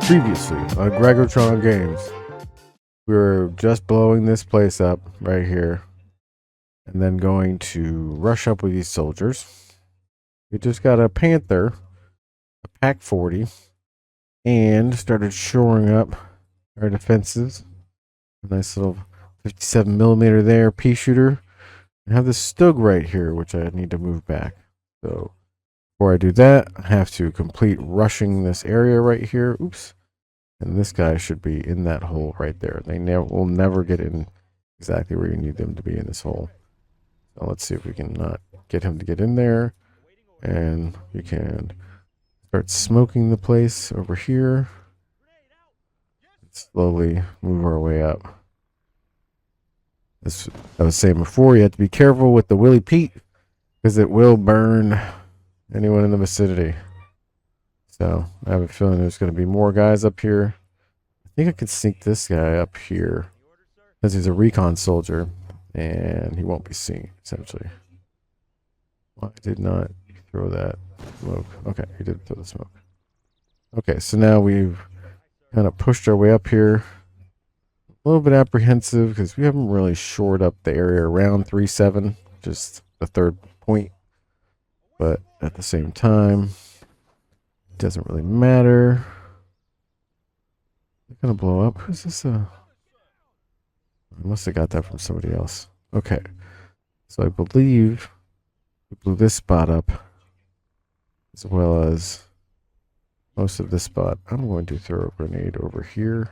Previously on Gregotron Games, we were just blowing this place up right here and then going to rush up with these soldiers. We just got a Panther, a Pack 40, and started shoring up our defenses. A nice little 57mm there, pea shooter. I have this Stug right here, which I need to move back. So before I do that, I have to complete rushing this area right here. Oops. And this guy should be in that hole right there. They will never get in exactly where you need them to be in this hole. So let's see if we can not get him to get in there. And we can start smoking the place over here. Slowly move our way up. As I was saying before, you have to be careful with the Willy Pete because it will burn anyone in the vicinity. So I have a feeling there's going to be more guys up here. I think I could sneak this guy up here because he's a recon soldier and he won't be seen, essentially. Why did not throw that smoke? Okay, he did throw the smoke. Okay, so now we've kind of pushed our way up here. A little bit apprehensive because we haven't really shored up the area around 3-7, just the third point. But at the same time, it doesn't really matter. They're gonna blow up. Who's this? I must have got that from somebody else. Okay, so I believe we blew this spot up as well as most of this spot. I'm going to throw a grenade over here.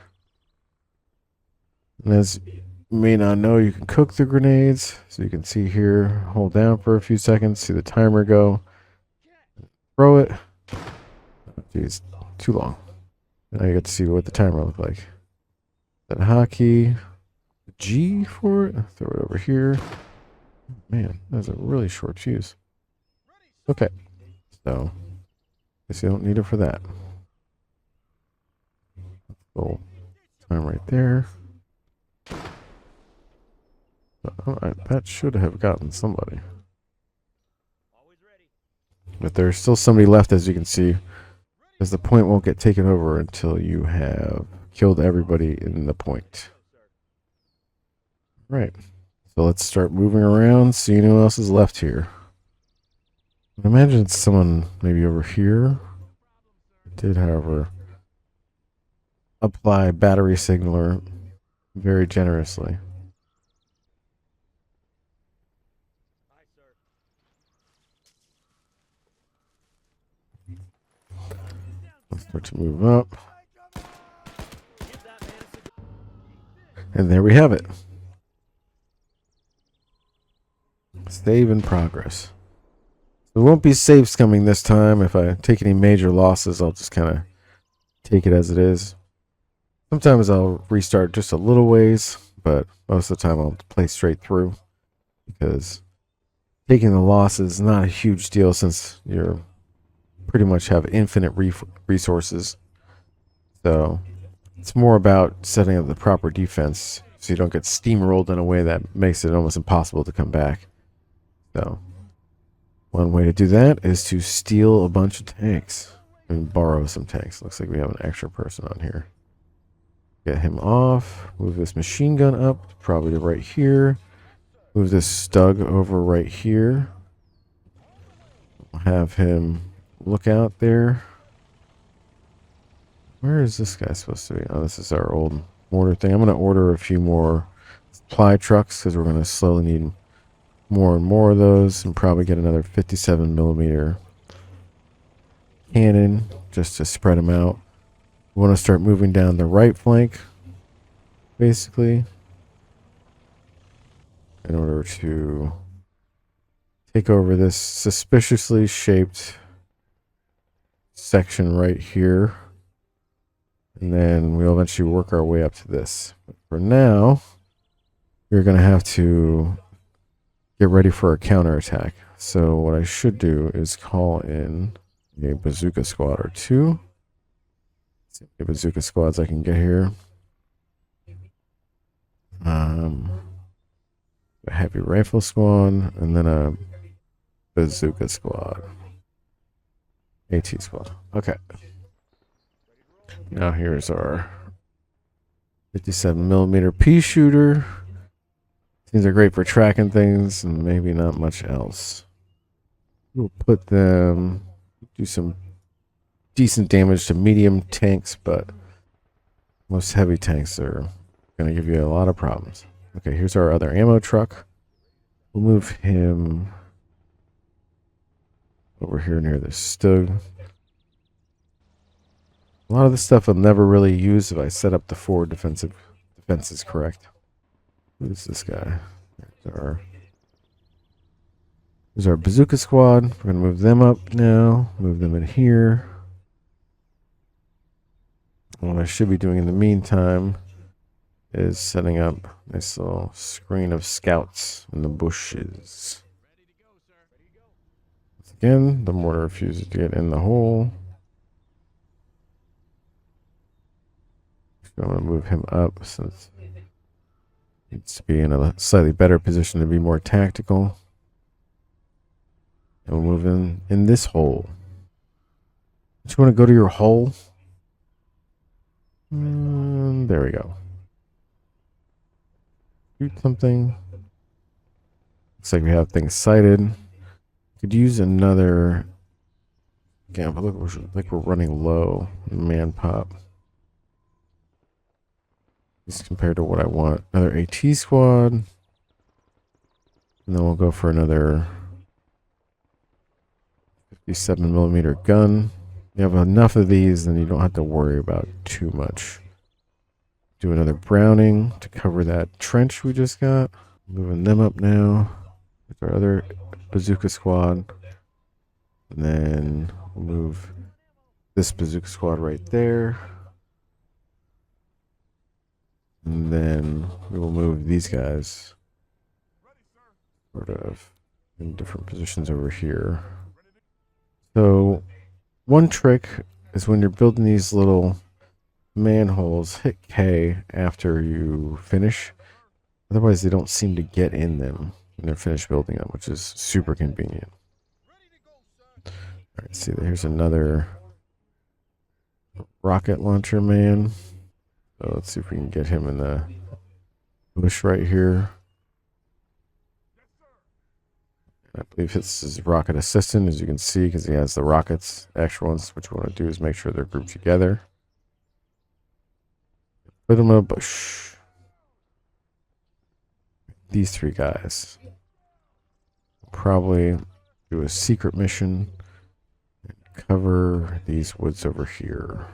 And as you may not know, you can cook the grenades. So you can see here, hold down for a few seconds, see the timer go, throw it. Geez, too long. Now you get to see what the timer looked like. That hotkey, G for it. Throw it over here. Man, that's a really short fuse. Okay, so guess you don't need it for that. Cool. Time right there. That should have gotten somebody. But there's still somebody left, as you can see, because the point won't get taken over until you have killed everybody in the point. Right. So let's start moving around, seeing who else is left here. I imagine it's someone maybe over here. I did, however, apply battery signaler very generously. Let's start to move up. And there we have it. Save in progress. So it won't be save scumming this time. If I take any major losses, I'll just kind of take it as it is. Sometimes I'll restart just a little ways, but most of the time I'll play straight through because taking the loss is not a huge deal since you're pretty much have infinite resources. So it's more about setting up the proper defense so you don't get steamrolled in a way that makes it almost impossible to come back. So one way to do that is to steal a bunch of tanks and borrow some tanks. Looks like we have an extra person on here. Get him off. Move this machine gun up, probably to right here. Move this Stug over right here. Have him look out there. Where is this guy supposed to be? Oh, this is our old mortar thing. I'm going to order a few more supply trucks because we're going to slowly need more and more of those, and probably get another 57mm cannon just to spread them out. We want to start moving down the right flank, basically, in order to take over this suspiciously shaped section right here. And then we'll eventually work our way up to this. But for now, we're going to have to get ready for a counterattack. So what I should do is call in a bazooka squad or two. Let's see how many bazooka squads I can get here. A heavy rifle squad, and then a bazooka squad. AT squad. Okay. Now here's our 57 millimeter pea shooter. These are great for tracking things and maybe not much else. We'll put them, do some decent damage to medium tanks, but most heavy tanks are going to give you a lot of problems. Okay, here's our other ammo truck. We'll move him over here near the Stug. A lot of the stuff I'll never really use if I set up the forward defenses correct. Who's this guy? There's our bazooka squad. We're going to move them up now. Move them in here. And what I should be doing in the meantime is setting up a nice little screen of scouts in the bushes. Again, the mortar refuses to get in the hole. So I'm going to move him up since he needs to be in a slightly better position to be more tactical. And we'll move in this hole. Don't you want to go to your hole? There we go. Shoot something. Looks like we have things sighted. Could use another. Yeah, but look, we're running low. Man pop. Just compared to what I want. Another AT squad. And then we'll go for another 57 millimeter gun. You have enough of these, then you don't have to worry about too much. Do another Browning to cover that trench we just got. Moving them up now. With our other bazooka squad. And then we'll move this bazooka squad right there. And then we will move these guys sort of in different positions over here. So one trick is when you're building these little manholes, hit K after you finish. Otherwise, they don't seem to get in them when they're finished building them, which is super convenient. All right, see, here's another rocket launcher man. So let's see if we can get him in the bush right here. I believe this is rocket assistant, as you can see, because he has the rockets. Extra ones, what you want to do is make sure they're grouped together. Put them in a bush. These three guys. Probably do a secret mission and cover these woods over here.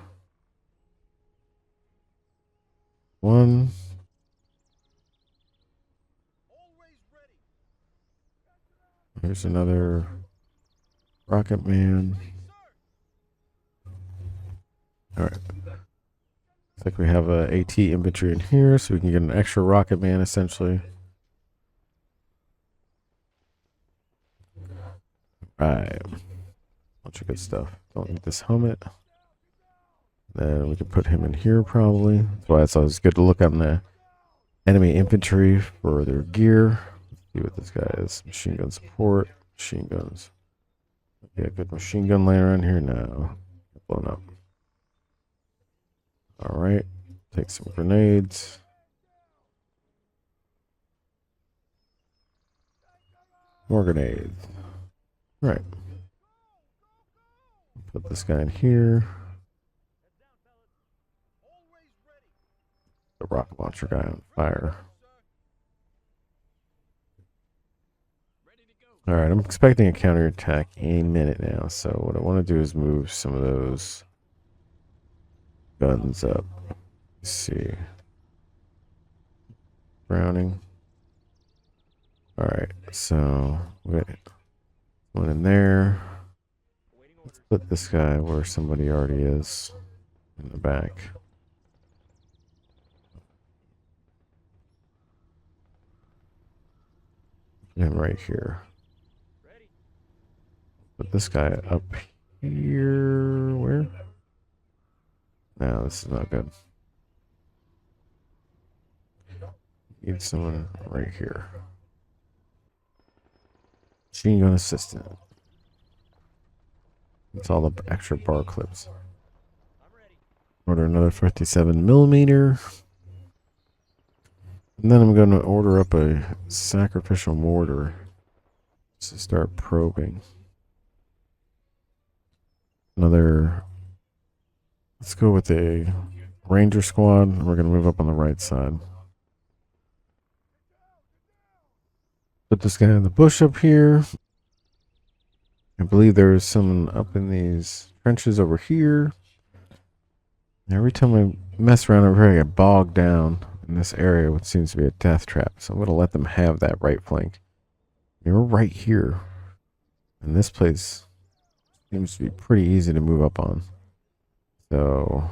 One. Here's another rocket man. All right. Looks like we have a AT infantry in here, so we can get an extra rocket man essentially. All right. Bunch of good stuff. Don't need this helmet. Then we can put him in here probably. That's why it's always good to look on the enemy infantry for their gear. See what this guy is. Machine gun support. Machine guns. Yeah, good machine gun laying around here now. Blown up. Alright. Take some grenades. More grenades. Right. Put this guy in here. The rocket launcher guy on fire. Alright, I'm expecting a counterattack any minute now, so what I want to do is move some of those guns up. Let's see. Browning. Alright, so we got one in there. Let's put this guy where somebody already is in the back. And right here. Put this guy up here. Where? No, this is not good. Need someone right here. Machine gun assistant. It's all the extra bar clips. Order another 57 millimeter. And then I'm going to order up a sacrificial mortar to start probing. Another. Let's go with a ranger squad. We're going to move up on the right side. Put this guy in the bush up here. I believe there is someone up in these trenches over here. Every time I mess around over here, I get bogged down in this area, which seems to be a death trap. So I'm going to let them have that right flank. You're right here. And this place seems to be pretty easy to move up on. So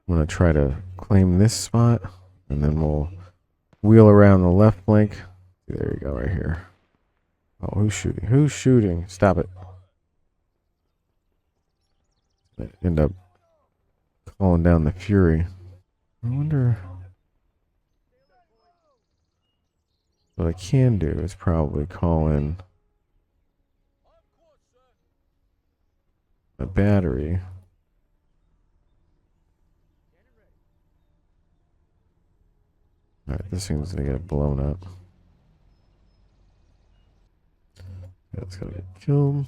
I'm going to try to claim this spot. And then we'll wheel around the left flank. There you go, right here. Oh, who's shooting? Who's shooting? Stop it. I end up calling down the Fury. I wonder. What I can do is probably call in a battery. Alright, this thing's gonna get blown up. That's gonna get killed.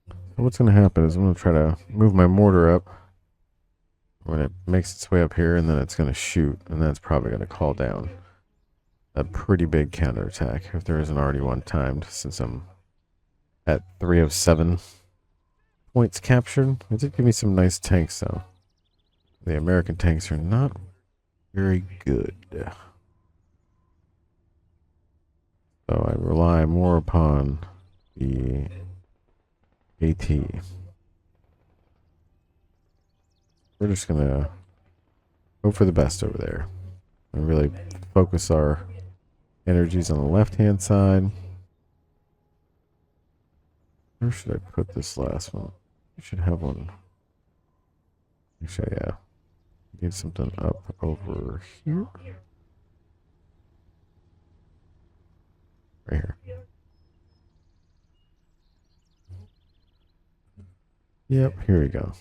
So what's gonna happen is I'm gonna try to move my mortar up when it makes its way up here, and then it's gonna shoot, and that's probably gonna call down a pretty big counterattack if there isn't already one timed, since I'm at 3 of 7 points captured. It did give me some nice tanks though. The American tanks are not very good. So I rely more upon the AT. We're just gonna hope for the best over there and really focus our energies on the left-hand side. Where should I put this last one? I should have one. Actually, yeah. Need something up over here. Right here. Yep, here we go.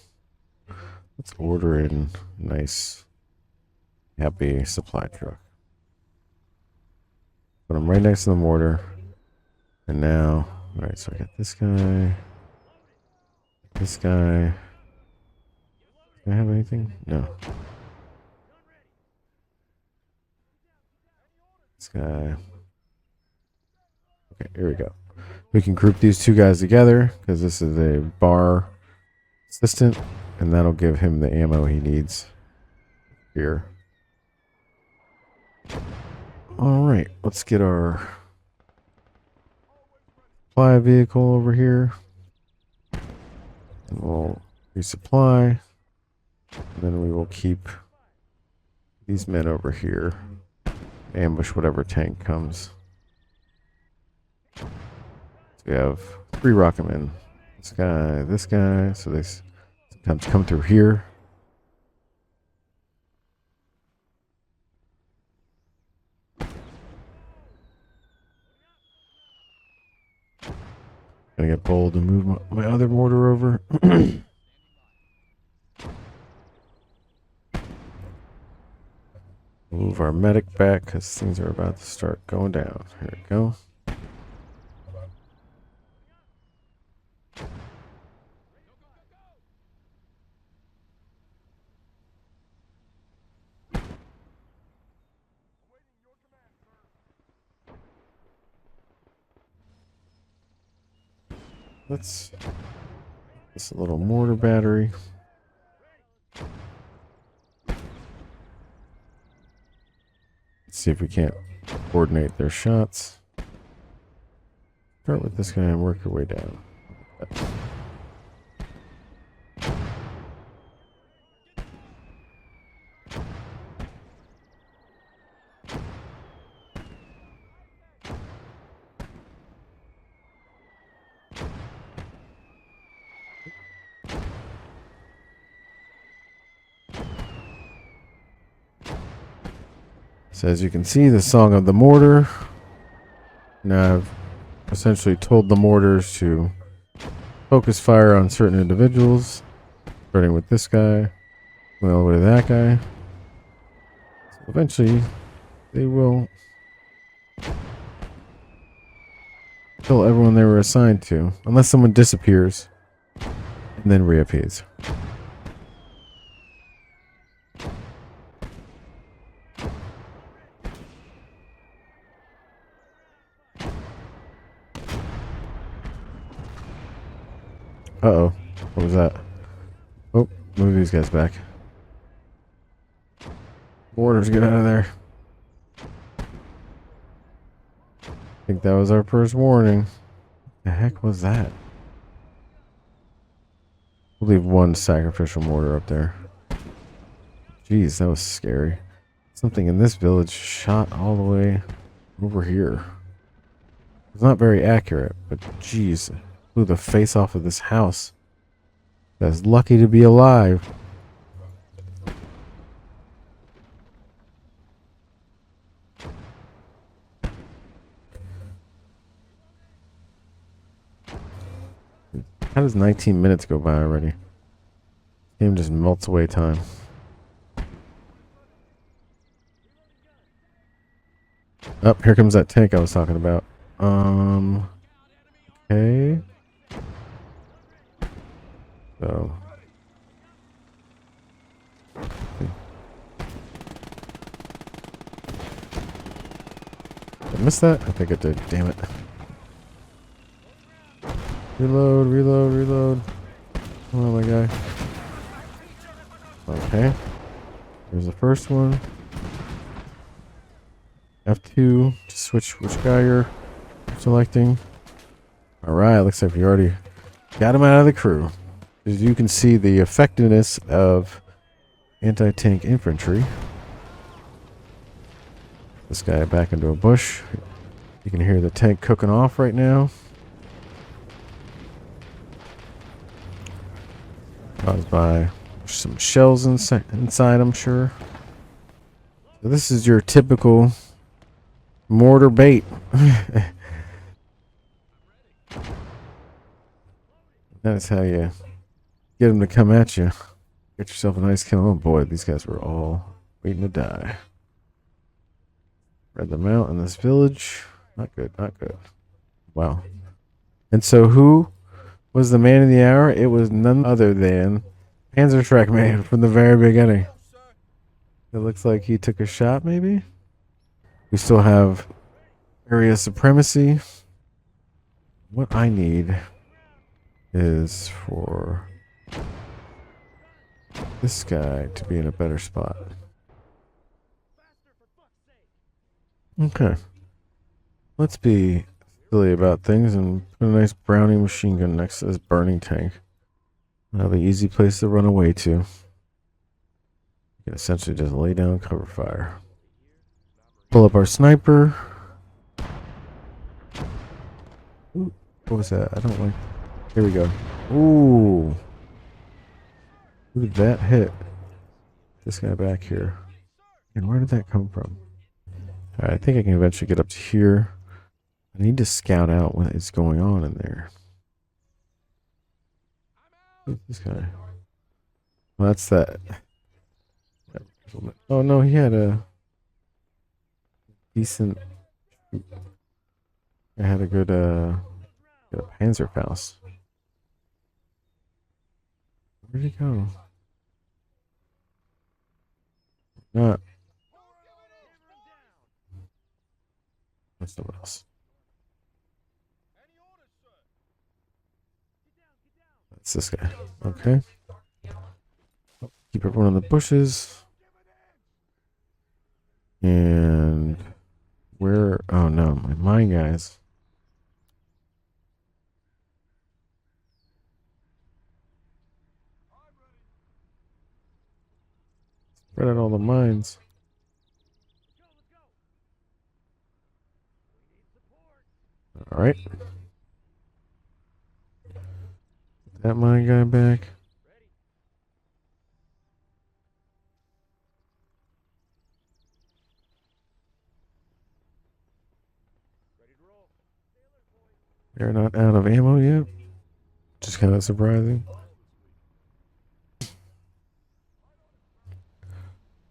Let's order in a nice, happy supply truck. Put them right next to the mortar. And now, alright, so I got this guy. This guy. Do I have anything? No. This guy. Okay, here we go. We can group these two guys together because this is a bar assistant, and that'll give him the ammo he needs here. Alright, let's get our supply vehicle over here. And we'll resupply. And then we will keep these men over here. Ambush whatever tank comes. So we have 3 rocket men. This guy. So they sometimes come through here. Gonna get bold and move my other mortar over. Move our medic back because things are about to start going down. Here we go. Let's this little mortar battery. Let's see if we can't coordinate their shots. Start with this guy and work your way down. So as you can see, the Song of the Mortar. Now I've essentially told the mortars to focus fire on certain individuals, starting with this guy, going all the way to that guy. So eventually, they will kill everyone they were assigned to, unless someone disappears and then reappears. Uh-oh. What was that? Oh, move these guys back. Boarders, get out of there. I think that was our first warning. The heck was that? We'll leave one sacrificial mortar up there. Jeez, that was scary. Something in this village shot all the way over here. It's not very accurate, but jeez, blew the face off of this house. That's lucky to be alive. How does 19 minutes go by already? Game just melts away time. Oh, here comes that tank I was talking about. Okay. So. Did I miss that? I think I did. Damn it. Reload, reload, reload. Come on, my guy. Okay. There's the first one. F2 to switch which guy you're selecting. Alright, looks like we already got him out of the crew. As you can see, the effectiveness of anti-tank infantry. This guy back into a bush. You can hear the tank cooking off right now. Caused by some shells inside, I'm sure. So this is your typical mortar bait. That's how you get them to come at you. Get yourself a nice kill. Oh boy, these guys were all waiting to die. Read them out in this village. Not good, not good. Wow. And so who was the man of the hour? It was none other than Panzershrek Man from the very beginning. It looks like he took a shot, maybe? We still have area supremacy. What I need is for this guy to be in a better spot. Okay. Let's be silly about things and put a nice Browning machine gun next to this burning tank. That'll be an easy place to run away to. You can essentially just lay down cover fire. Pull up our sniper. Ooh, what was that? I don't like. Here we go. Ooh. Who did that hit? This guy back here. And where did that come from? Alright, I think I can eventually get up to here. I need to scout out what is going on in there. Who's this guy? Well, that's that. Oh no, he had a decent. I had a good Panzerfaust. Where'd he go? Not. What's someone else? That's this guy. Okay. Keep everyone in the bushes. And where? Oh no, my mine guys. Spread out all the mines. All right. Put that mine guy back. They're not out of ammo yet. Just kind of surprising.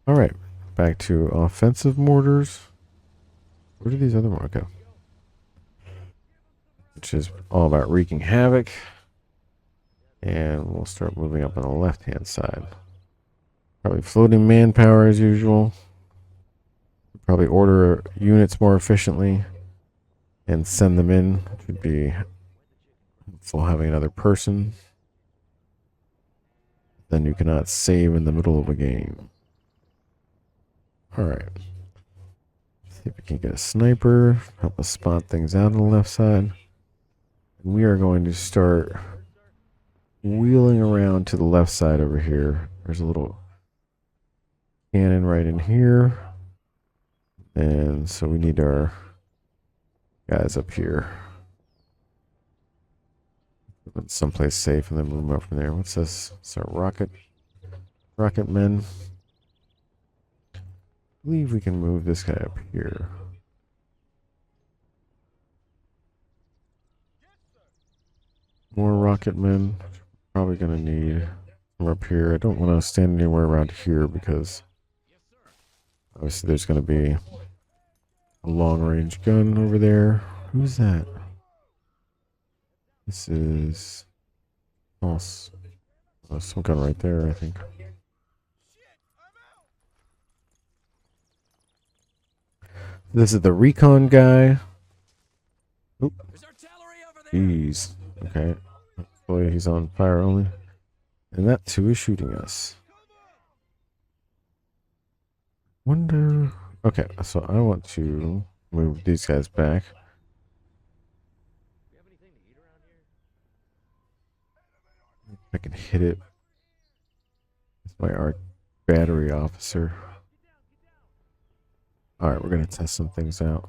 All right, back to offensive mortars. Where do these other ones go? Which is all about wreaking havoc. And we'll start moving up on the left-hand side. Probably floating manpower as usual. Probably order units more efficiently and send them in, which would be helpful having another person. Then you cannot save in the middle of a game. Alright. See if we can get a sniper, help us spot things out on the left side. And we are going to start wheeling around to the left side over here. There's a little cannon right in here. And so we need our guys up here. Someplace safe and then move them up from there. What's this? It's our rocket men. I believe we can move this guy up here. More rocket men. Probably gonna need them up here. I don't want to stand anywhere around here because obviously there's gonna be a long-range gun over there. Who's that? This is some gun right there, I think. This is the recon guy. Oop. Jeez. Okay. Hopefully he's on fire only. And that too is shooting us. Wonder. Okay, so I want to move these guys back. I can hit it with my arc battery officer. Alright, we're going to test some things out.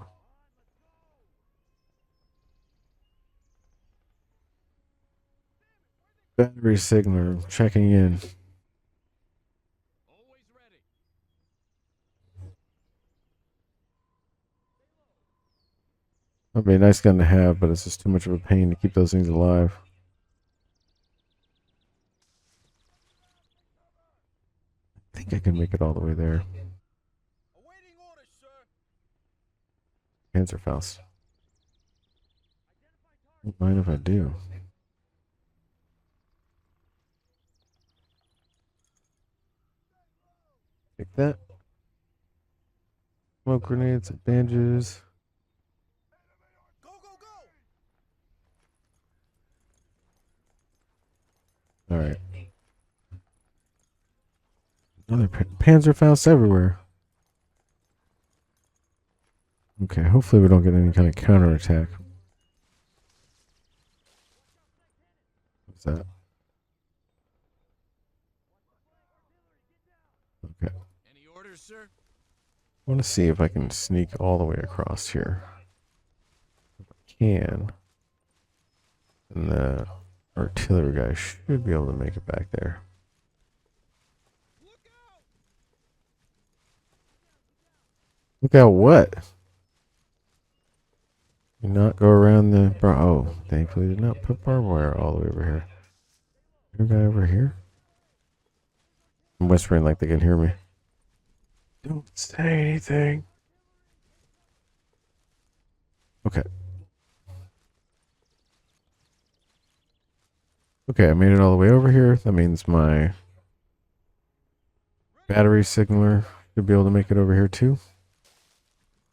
Battery signaler checking in. That'd be a nice gun to have, but it's just too much of a pain to keep those things alive. I think I can make it all the way there. Panzerfaust. Don't mind if I do. Take that. Smoke grenades, bandages. All right. Another Panzerfaust everywhere. Okay, hopefully we don't get any kind of counterattack. What's that? Okay. Any orders, sir? I want to see if I can sneak all the way across here. If I can, then the artillery guy should be able to make it back there. Look out what? Do not go around the oh, thankfully did not put barbed wire all the way over here. Is there a guy over here? I'm whispering like they can hear me. Don't say anything. Okay. Okay, I made it all the way over here. That means my battery signaler should be able to make it over here too.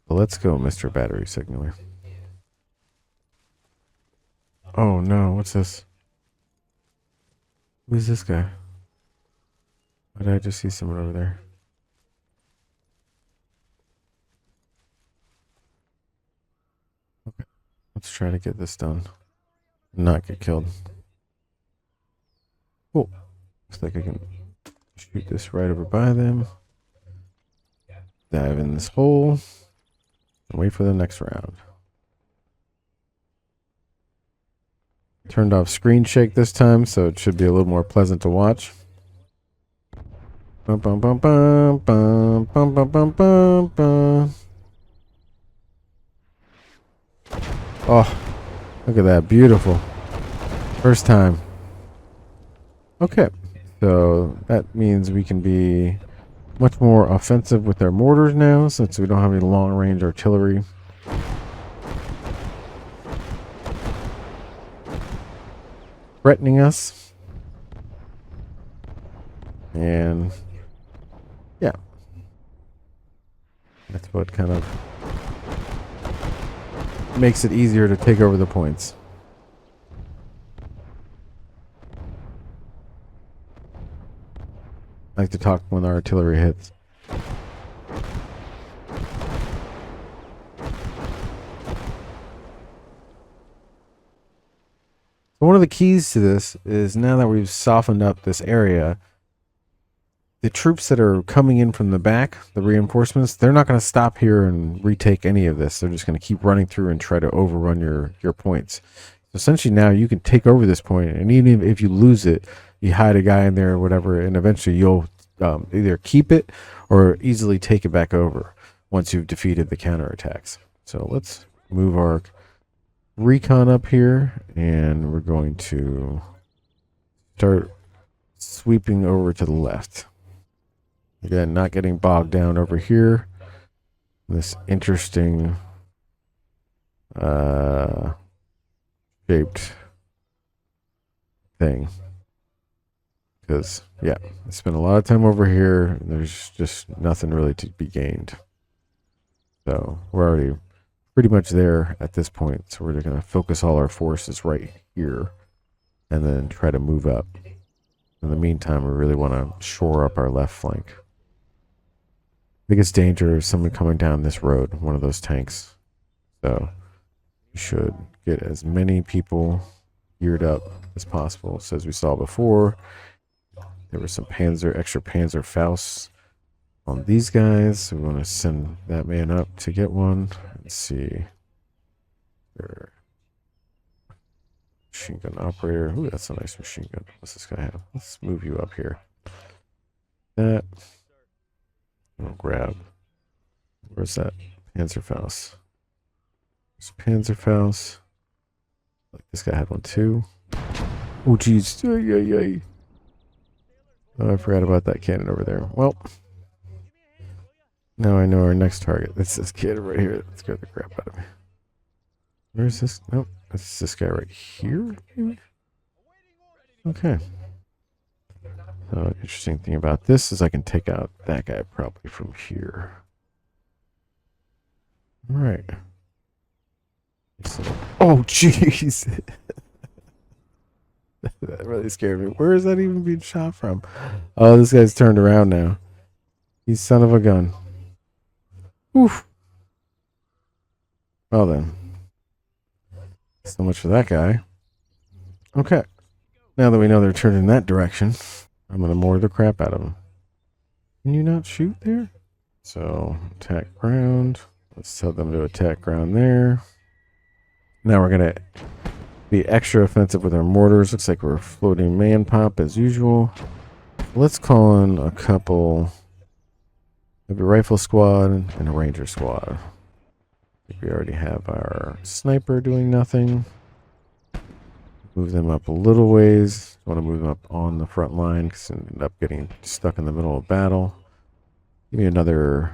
So let's go, Mr. Battery Signaler. Oh no, what's this? Who's this guy? Why did I just see someone over there? Okay, let's try to get this done. Not get killed. Cool. Looks like I can shoot this right over by them. Dive in this hole. And wait for the next round. Turned off screen shake this time, so it should be a little more pleasant to watch. Bum, bum, bum, bum, bum, bum, bum, bum, bum, bum. Oh, look at that. Beautiful. First time. Okay. So that means we can be much more offensive with our mortars now, since we don't have any long-range artillery. Threatening us. And yeah. That's what kind of makes it easier to take over the points. I like to talk when the artillery hits. So one of the keys to this is, now that we've softened up this area, the troops that are coming in from the back, the reinforcements, they're not going to stop here and retake any of this. They're just going to keep running through and try to overrun your points. So essentially now you can take over this point, and even if you lose it, you hide a guy in there or whatever, and eventually you'll either keep it or easily take it back over once you've defeated the counterattacks. So let's move our recon up here, and we're going to start sweeping over to the left. Again, not getting bogged down over here. This interesting shaped thing. Because, yeah, I spent a lot of time over here. There's just nothing really to be gained. So we're already pretty much there at this point. So we're going to focus all our forces right here and then try to move up. In the meantime, we really want to shore up our left flank. Biggest danger is someone coming down this road, one of those tanks. So we should get as many people geared up as possible. So as we saw before, there were some extra Panzerfausts on these guys. So we want to send that man up to get one. Let's see. Machine gun operator. Ooh, that's a nice machine gun. What's this guy have? Let's move you up here. That. We'll grab. Where's that? Panzerfaust. There's Panzerfaust. Like this guy had one too. Oh, jeez. Oh, I forgot about that cannon over there. Well, now I know our next target. It's this kid right here that scared the crap out of me. Where's this? Nope. That's this guy right here, maybe? Okay. So, interesting thing about this is I can take out that guy probably from here. All right. So, oh, jeez. That really scared me. Where is that even being shot from? Oh, this guy's turned around now. He's son of a gun. Oof. Well then. So much for that guy. Okay. Now that we know they're turning in that direction, I'm going to mortar the crap out of them. Can you not shoot there? So, attack ground. Let's tell them to attack ground there. Now we're going to be extra offensive with our mortars. Looks like we're floating man pop as usual. Let's call in a couple of a rifle squad and a ranger squad. I think we already have our sniper doing nothing. Move them up a little ways. Want to move them up on the front line because they end up getting stuck in the middle of battle. Give me another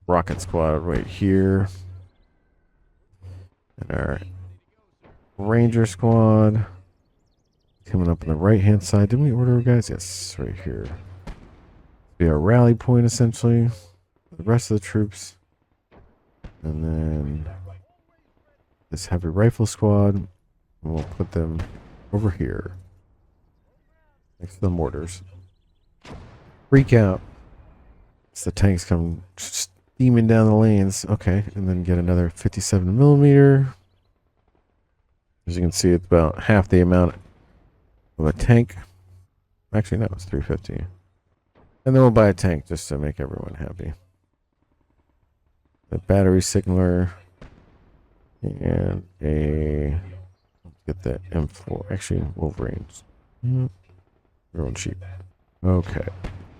rocket squad right here. And our ranger squad coming up on the right hand side. Didn't we order guys? Yes, right here. Be our rally point essentially. The rest of the troops. And then this heavy rifle squad. We'll put them over here. Next to the mortars. Freak out. As the tanks come steaming down the lanes. Okay, and then get another 57 millimeter. As you can see, it's about half the amount of a tank. Actually, no, it's 350. And then we'll buy a tank just to make everyone happy. The battery signaler. And a... Get that M4. Actually, Wolverines. They're on cheap. Okay.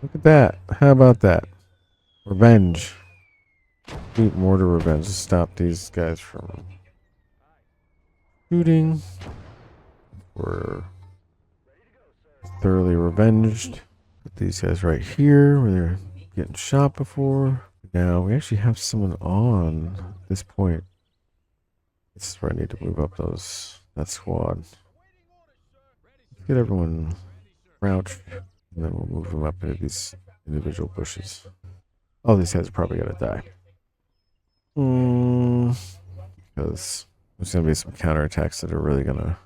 Look at that. How about that? Revenge. Shoot mortar revenge. Stop these guys from shooting. were thoroughly revenged. Put these guys right here where they're getting shot before. Now we actually have someone on at this point. This is where I need to move up that squad. Get everyone crouched, and then we'll move them up into these individual bushes. All these guys are probably gonna die. Because there's gonna be some counterattacks that are really gonna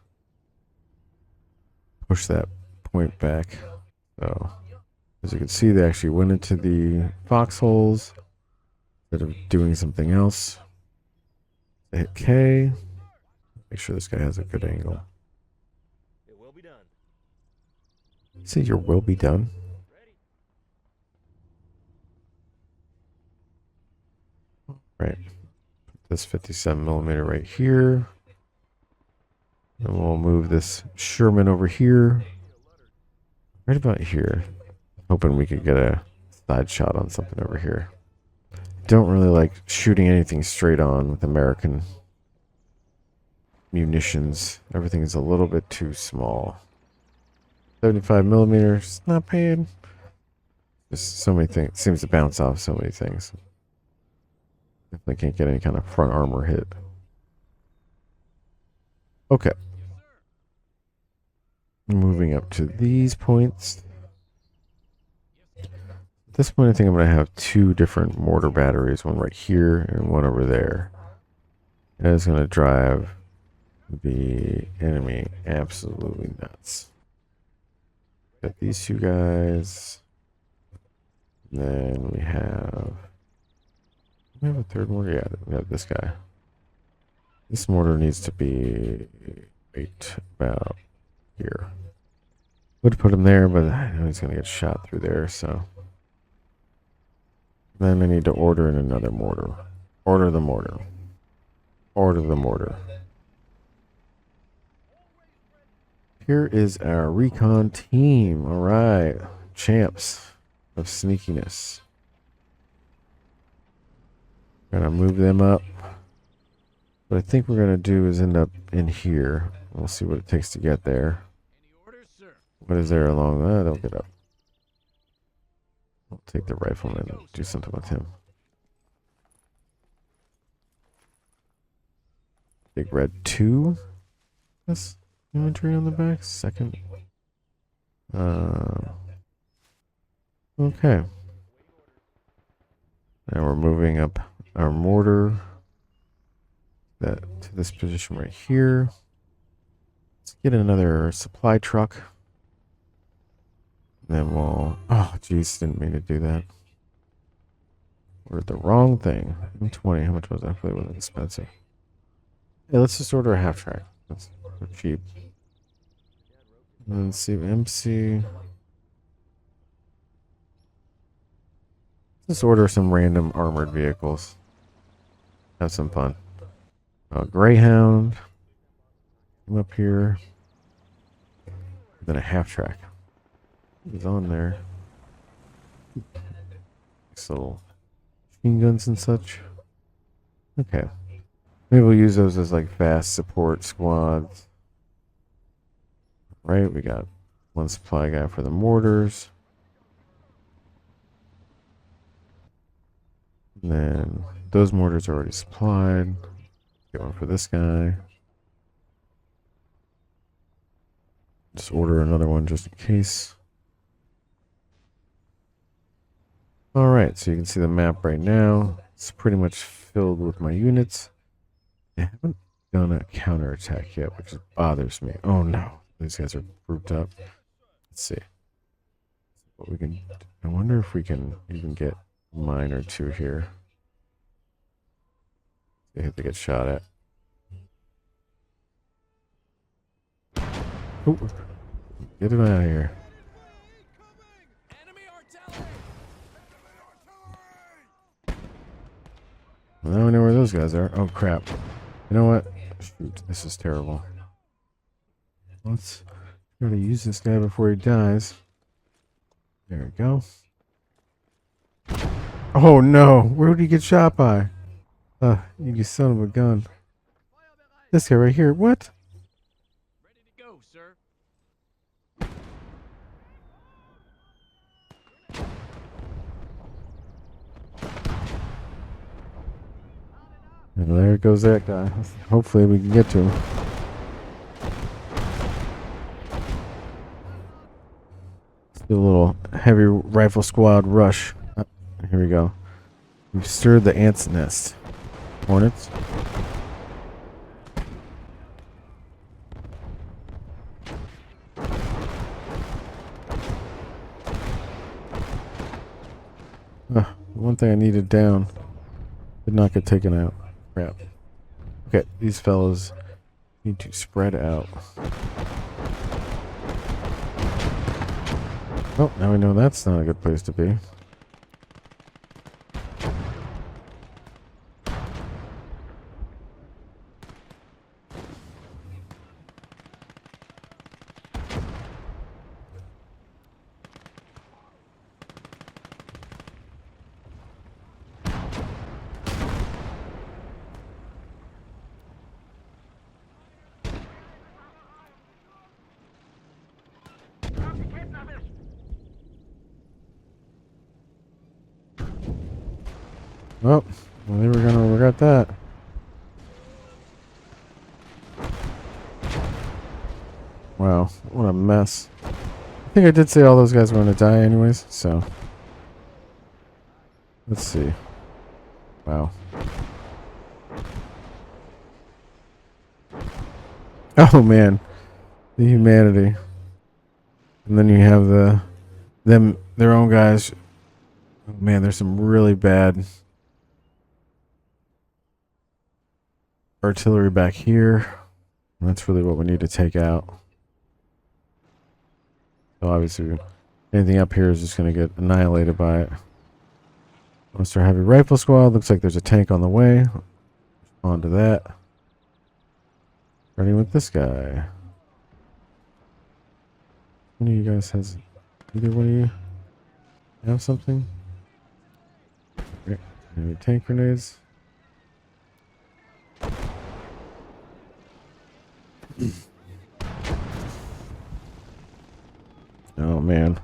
push that point back. So, as you can see, they actually went into the foxholes instead of doing something else. They hit K. Make sure this guy has a good angle. It will be done. See, your will be done. Right. Put this 57mm right here. And we'll move this Sherman over here. Right about here. Hoping we could get a side shot on something over here. Don't really like shooting anything straight on with American munitions. Everything is a little bit too small. 75mm, not bad. Just so many things. It seems to bounce off so many things. Definitely can't get any kind of front armor hit. Okay. Moving up to these points. At this point, I think I'm going to have two different mortar batteries, one right here and one over there. That is going to drive the enemy absolutely nuts. Got these two guys. And then we have a third mortar. Yeah, we have this guy. This mortar needs to be right about here. Would put him there, but I know he's going to get shot through there, so. Then I need to order in another mortar. Order the mortar. Order the mortar. Here is our recon team. All right. Champs of sneakiness. Gonna move them up. What I think we're gonna do is end up in here. We'll see what it takes to get there. What is there along that? They'll get up. I'll take the rifleman and do something with him. Big red 2. That's imagery on the back. Second. Okay. Now we're moving up our mortar to this position right here. Let's get another supply truck. Then we'll... Oh, jeez, didn't mean to do that. Ordered the wrong thing. M20, how much was that? Hopefully it wasn't expensive. Hey, let's just order a half track. That's cheap. And then see MC. Just order some random armored vehicles. Have some fun. Greyhound. Come up here. Then a half track. Is on there. Nice little machine guns and such. Okay. Maybe we'll use those as like fast support squads. Right, we got one supply guy for the mortars. And then those mortars are already supplied. Get one for this guy. Just order another one just in case. Alright, so you can see the map right now. It's pretty much filled with my units. I haven't done a counterattack yet, which bothers me. Oh no, these guys are grouped up. Let's see what we can. I wonder if we can even get a mine or two here. They have to get shot at. Oh, get him out of here. Well, now we know where those guys are. Oh crap. You know what? Shoot, this is terrible. Let's try to use this guy before he dies. There we go. Oh no! Where did he get shot by? You son of a gun. This guy right here. What? Ready to go, sir. And there goes that guy. Hopefully we can get to him. Let's do a little heavy rifle squad rush. Here we go. We've stirred the ant's nest. Hornets. One thing I needed down did not get taken out. Crap. Okay, these fellows need to spread out. Oh, now we know that's not a good place to be. Oh, well, they were gonna regret that. Wow, what a mess. I think I did say all those guys were gonna die anyways, so. Let's see. Wow. Oh man, the humanity. And then you have their own guys. Oh man, there's some really bad artillery back here. That's really what we need to take out. So obviously, anything up here is just going to get annihilated by it. Once our heavy rifle squad, looks like there's a tank on the way. On to that. Starting with this guy. One of you guys has... Either one of you have something? Okay. Any tank grenades? Oh man.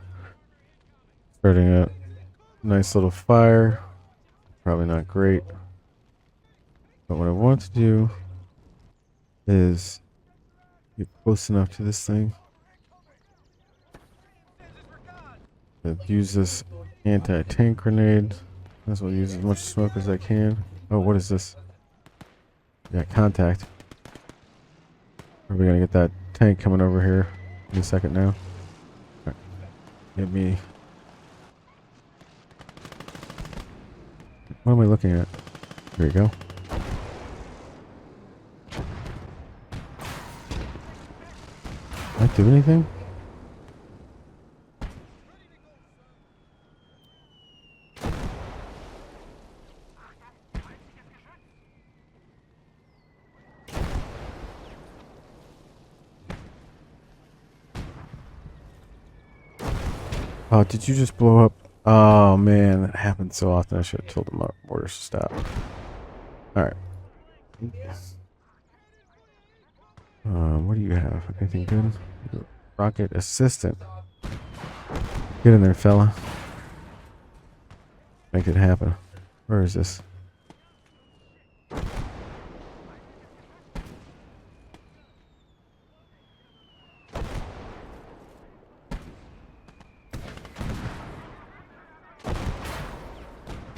Starting a nice little fire. Probably not great. But what I want to do is get close enough to this thing. Use this anti-tank grenade. That's what I use as much smoke as I can. Oh, what is this? Yeah, contact. Are we gonna get that tank coming over here in a second now? Right. Get me. What am I looking at? There you go. Did I do anything? Oh, did you just blow up? Oh man, that happens so often. I should have told them our orders to stop. Alright. What do you have? Anything good? Rocket assistant. Get in there, fella. Make it happen. Where is this?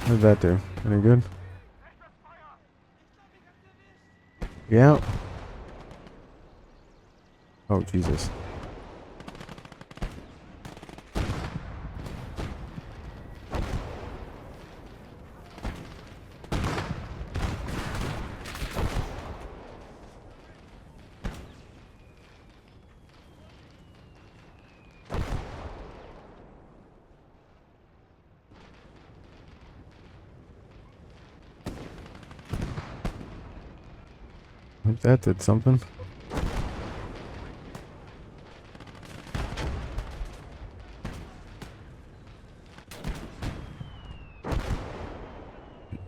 What did that do? Any good? Yeah. Oh, Jesus. I think that did something.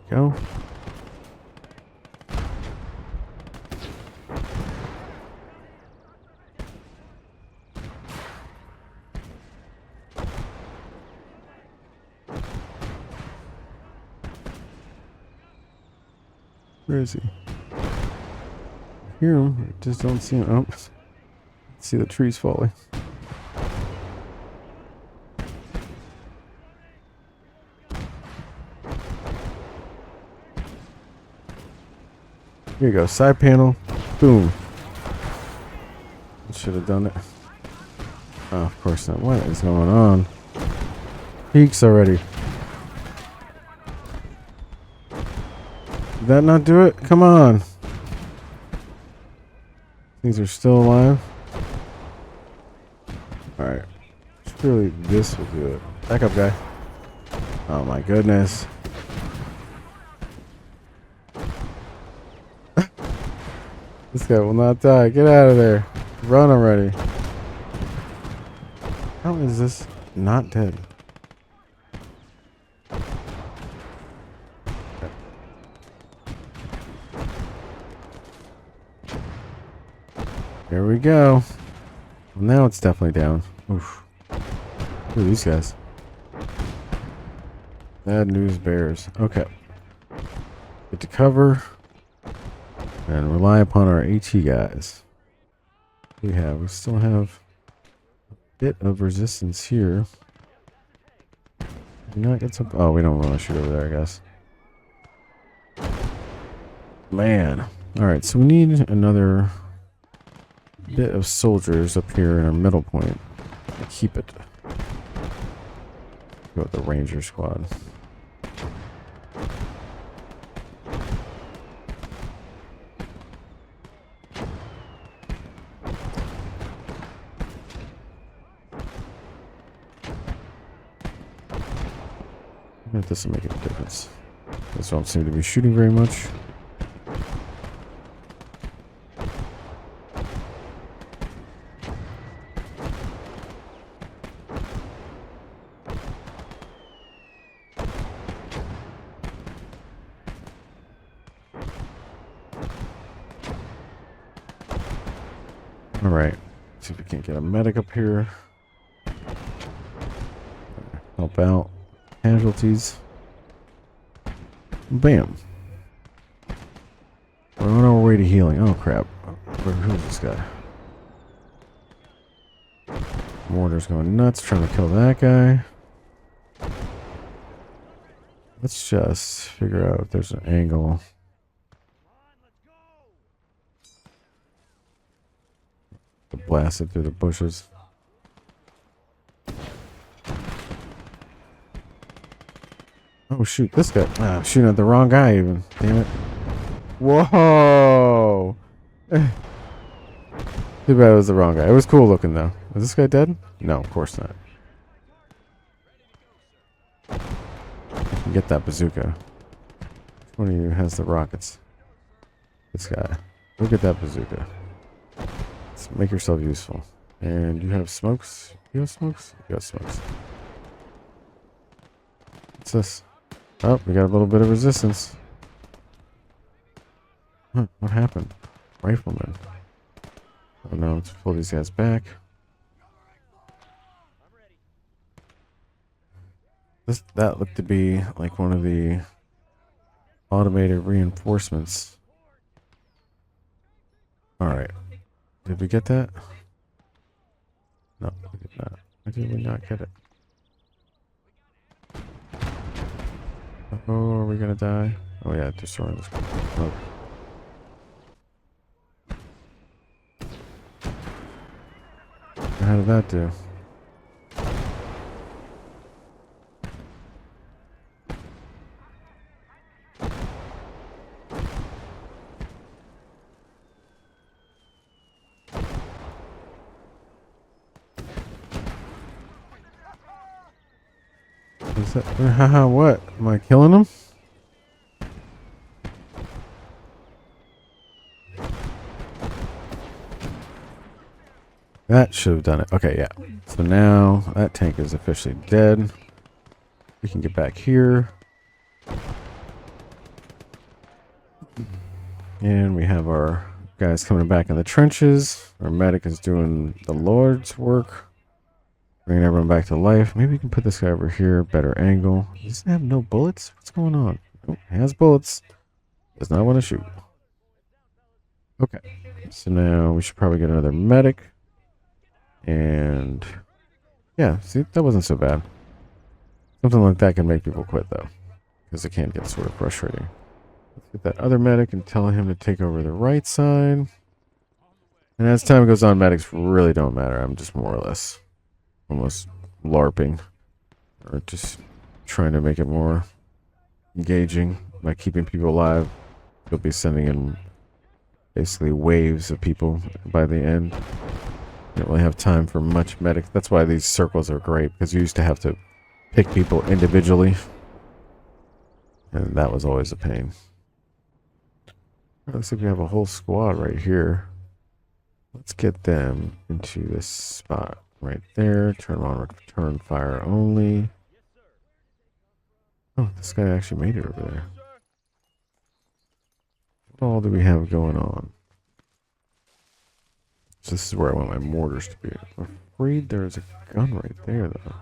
Go. Where is he? I hear him. I just don't see him. Oh, see the trees falling. Here you go. Side panel. Boom. Should have done it. Oh, of course not. What is going on? Peaks already. Did that not do it? Come on. Things are still alive. Alright. Surely this will do it. Back up, guy. Oh my goodness. This guy will not die. Get out of there. Run already. How is this not dead? There we go. Well, now it's definitely down. Oof. Look at these guys. Bad news bears. Okay. Get to cover. And rely upon our AT guys. We still have a bit of resistance here. Did not get some. Oh, we don't want to shoot over there, I guess. Man. Alright, so we need another bit of soldiers up here in our middle point to keep it. Go with the Ranger squad. If this will make any difference. This don't seem to be shooting very much. Alright. See if we can't get a medic up here. Help out. Casualties. Bam. We're on our way to healing. Oh crap. Who's this guy? Mortar's going nuts trying to kill that guy. Let's just figure out if there's an angle. Blast it through the bushes. Oh shoot, this guy. Ah, I'm shooting at the wrong guy even. Damn it. Whoa! Too bad it was the wrong guy. It was cool looking though. Is this guy dead? No, of course not. Get that bazooka. Which one of you has the rockets? This guy. Look at that bazooka. Let's make yourself useful. And you have smokes? You have smokes? You have smokes. What's this? Oh, we got a little bit of resistance. Huh, what happened? Rifleman. Oh no, let's pull these guys back. That looked to be like one of the automated reinforcements. Alright. Did we get that? No, we did not. Why did we not get it? Oh, are we gonna die? Oh yeah, destroying this smoke. How did that do? Is that, haha, what? Am I killing him? That should have done it. Okay, yeah. So now that tank is officially dead. We can get back here. And we have our guys coming back in the trenches. Our medic is doing the Lord's work. Bringing everyone back to life. Maybe we can put this guy over here. Better angle. He doesn't have no bullets? What's going on? Oh, he has bullets. Does not want to shoot. Okay. So now we should probably get another medic. And yeah, see, that wasn't so bad. Something like that can make people quit though, because it can get sort of frustrating. Let's get that other medic and tell him to take over the right side. And as time goes on, medics really don't matter. I'm just more or less almost LARPing, or just trying to make it more engaging by keeping people alive. You'll be sending in basically waves of people by the end. You don't really have time for much medics. That's why these circles are great, because you used to have to pick people individually, and that was always a pain. Looks like we have a whole squad right here. Let's get them into this spot right there. Turn on return fire only. Oh, this guy actually made it over there. What all do we have going on? So this is where I want my mortars to be. I'm afraid there's a gun right there, though.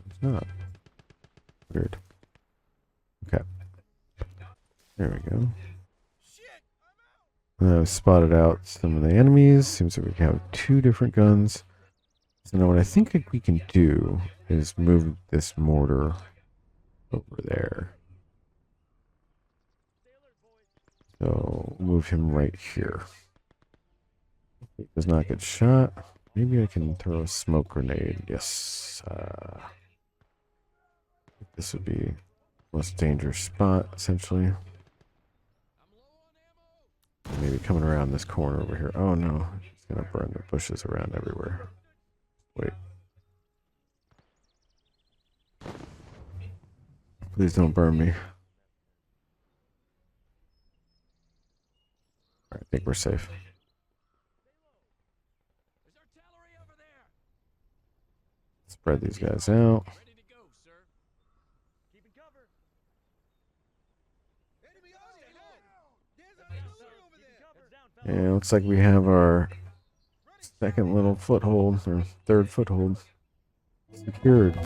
It's not. Weird. Okay. There we go. I've spotted out some of the enemies. Seems like we have 2 different guns. So now what I think we can do is move this mortar over there. So move him right here. He does not get shot. Maybe I can throw a smoke grenade. Yes. This would be the most dangerous spot, essentially. Maybe coming around this corner over here. Oh no, he's gonna burn the bushes around everywhere. Wait. Please don't burn me. Alright, I think we're safe. Spread these guys out. And it looks like we have our second little foothold, or third foothold, secured.